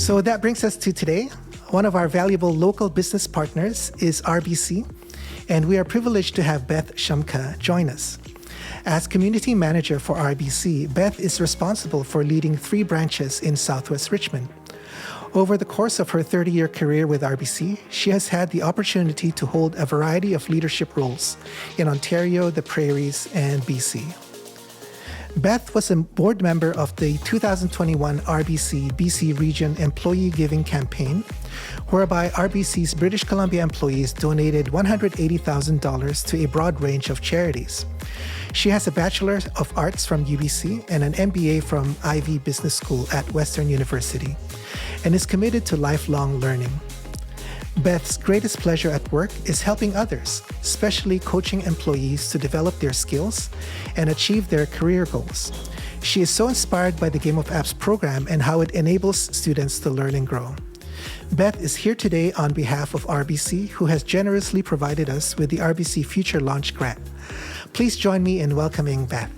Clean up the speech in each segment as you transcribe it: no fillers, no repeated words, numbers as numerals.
So that brings us to today. One of our valuable local business partners is RBC, and we are privileged to have Beth Shumka join us. As community manager for RBC, Beth is responsible for leading 3 branches in Southwest Richmond. Over the course of her 30-year career with RBC, she has had the opportunity to hold a variety of leadership roles in Ontario, the Prairies, and BC. Beth was a board member of the 2021 RBC BC Region Employee Giving Campaign, whereby RBC's British Columbia employees donated $180,000 to a broad range of charities. She has a Bachelor of Arts from UBC and an MBA from Ivey Business School at Western University, and is committed to lifelong learning. Beth's greatest pleasure at work is helping others, especially coaching employees to develop their skills and achieve their career goals. She is so inspired by the Game of Apps program and how it enables students to learn and grow. Beth is here today on behalf of RBC, who has generously provided us with the RBC Future Launch grant. Please join me in welcoming Beth.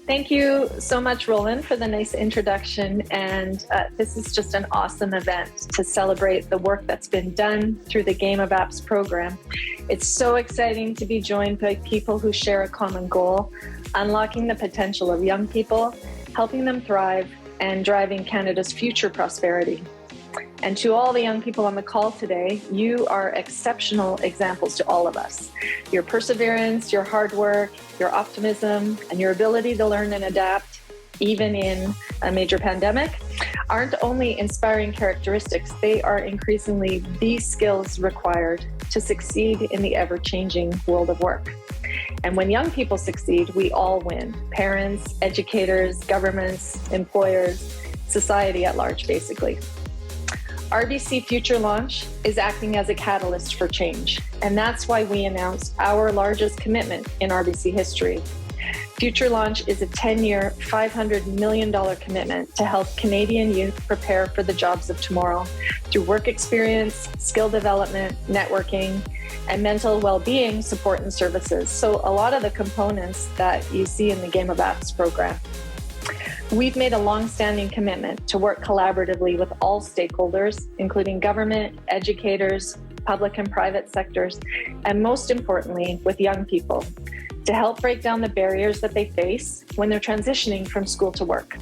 Thank you so much, Roland, for the nice introduction. And this is just an awesome event to celebrate the work that's been done through the Game of Apps program. It's so exciting to be joined by people who share a common goal, unlocking the potential of young people, helping them thrive, and driving Canada's future prosperity. And to all the young people on the call today, you are exceptional examples to all of us. Your perseverance, your hard work, your optimism, and your ability to learn and adapt, even in a major pandemic, aren't only inspiring characteristics, they are increasingly the skills required to succeed in the ever-changing world of work. And when young people succeed, we all win. Parents, educators, governments, employers, society at large, basically. RBC Future Launch is acting as a catalyst for change, and that's why we announced our largest commitment in RBC history. Future Launch is a 10-year, $500 million commitment to help Canadian youth prepare for the jobs of tomorrow through work experience, skill development, networking, and mental well-being support and services. So a lot of the components that you see in the Game of Apps program. We've made a long-standing commitment to work collaboratively with all stakeholders, including government, educators, public and private sectors, and most importantly, with young people, to help break down the barriers that they face when they're transitioning from school to work.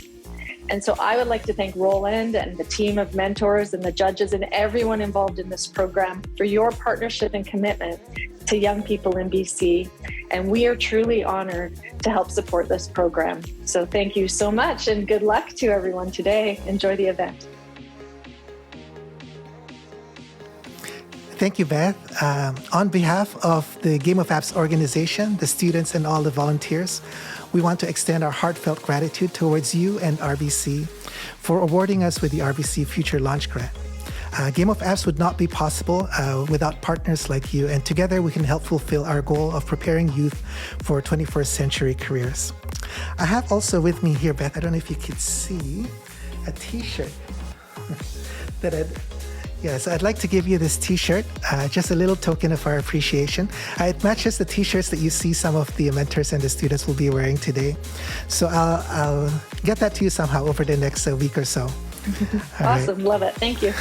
And so I would like to thank Roland and the team of mentors and the judges and everyone involved in this program for your partnership and commitment to young people in BC. And we are truly honored to help support this program. So thank you so much and good luck to everyone today. Enjoy the event. Thank you, Beth. On behalf of the Game of Apps organization, the students, and all the volunteers, we want to extend our heartfelt gratitude towards you and RBC for awarding us with the RBC Future Launch grant. Game of Apps would not be possible without partners like you, and together we can help fulfill our goal of preparing youth for 21st century careers. I have also with me here, Beth, I don't know if you could see, a t-shirt that I'd like to give you this t-shirt, just a little token of our appreciation. It matches the t-shirts that you see some of the mentors and the students will be wearing today. So I'll get that to you somehow over the next week or so. Awesome, right. Love it. Thank you.